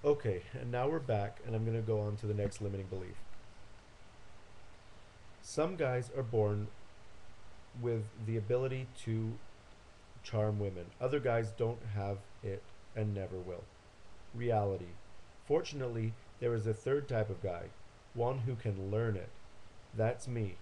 Okay, and now we're back, and I'm going to go on to the next limiting belief. Some guys are born with the ability to charm women. Other guys don't have it and never will. Reality. Fortunately, there is a third type of guy, one who can learn it. That's me.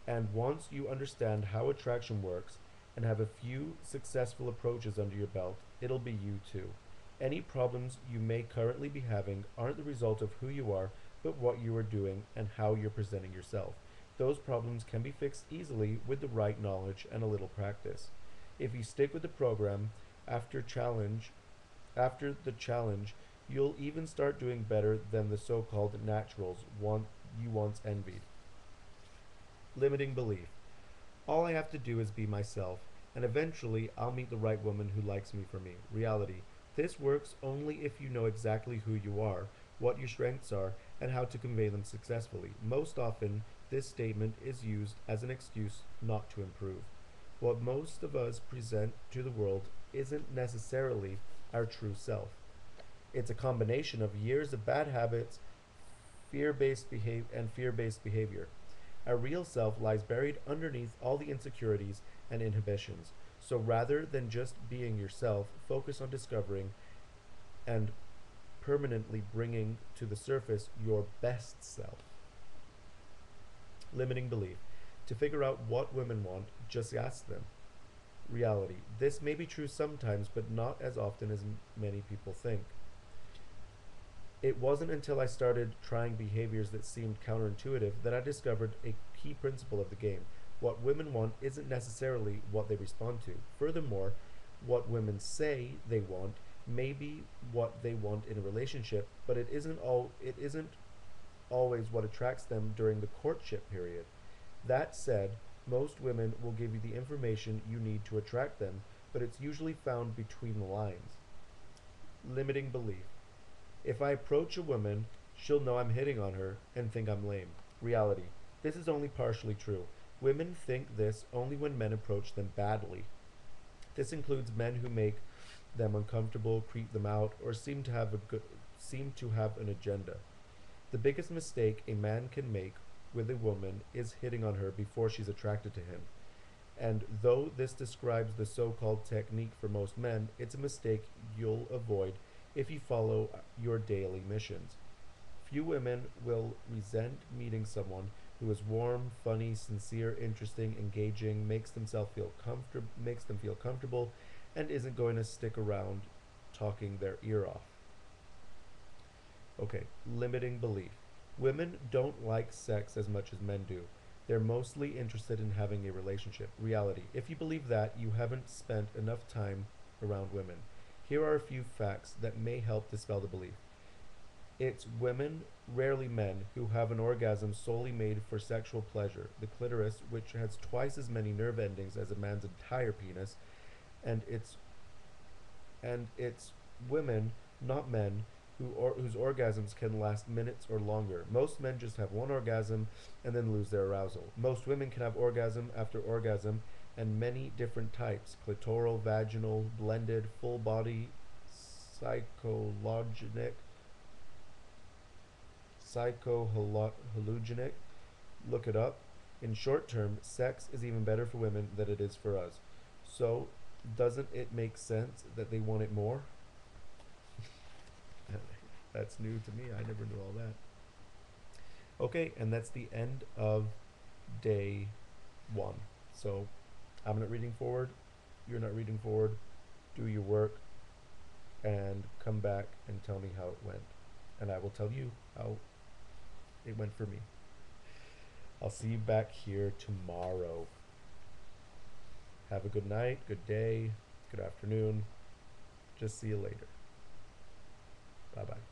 And once you understand how attraction works and have a few successful approaches under your belt, it'll be you too. Any problems you may currently be having aren't the result of who you are, but what you are doing and how you're presenting yourself. Those problems can be fixed easily with the right knowledge and a little practice. If you stick with the program, after challenge after the challenge, you'll even start doing better than the so-called naturals you once envied. Limiting belief. All I have to do is be myself, and eventually I'll meet the right woman who likes me for me. Reality. This works only if you know exactly who you are, what your strengths are, and how to convey them successfully. Most often, this statement is used as an excuse not to improve. What most of us present to the world isn't necessarily our true self. It's a combination of years of bad habits, fear-based behavior. Our real self lies buried underneath all the insecurities and inhibitions. So rather than just being yourself, focus on discovering and permanently bringing to the surface your best self. Limiting belief. To figure out what women want, just ask them. Reality. This may be true sometimes, but not as often as many people think. It wasn't until I started trying behaviors that seemed counterintuitive that I discovered a key principle of the game. What women want isn't necessarily what they respond to. Furthermore, what women say they want may be what they want in a relationship, but it isn't always what attracts them during the courtship period. That said, most women will give you the information you need to attract them, but it's usually found between the lines. Limiting belief. If I approach a woman, she'll know I'm hitting on her and think I'm lame. Reality. This is only partially true. Women think this only when men approach them badly. This includes men who make them uncomfortable, creep them out, or seem to have an agenda. The biggest mistake a man can make with a woman is hitting on her before she's attracted to him. And though this describes the so-called technique for most men, it's a mistake you'll avoid if you follow your daily missions. Few women will resent meeting someone who is warm, funny, sincere, interesting, engaging, makes them feel comfortable, and isn't going to stick around talking their ear off. Okay, limiting belief. Women don't like sex as much as men do. They're mostly interested in having a relationship. Reality. If you believe that, you haven't spent enough time around women. Here are a few facts that may help dispel the belief. It's women, rarely men, who have an orgasm solely made for sexual pleasure. The clitoris, which has twice as many nerve endings as a man's entire penis, and it's women, not men, whose orgasms can last minutes or longer. Most men just have one orgasm and then lose their arousal. Most women can have orgasm after orgasm and many different types: clitoral, vaginal, blended, full body, psychologic, psychohalogenic. Look it up. In short term, sex is even better for women than it is for us. So, doesn't it make sense that they want it more? That's new to me. I never knew all that. Okay, and that's the end of day one. So I'm not reading forward. You're not reading forward. Do your work and come back and tell me how it went. And I will tell you how it went for me. I'll see you back here tomorrow. Have a good night, good day, good afternoon. Just see you later. Bye bye.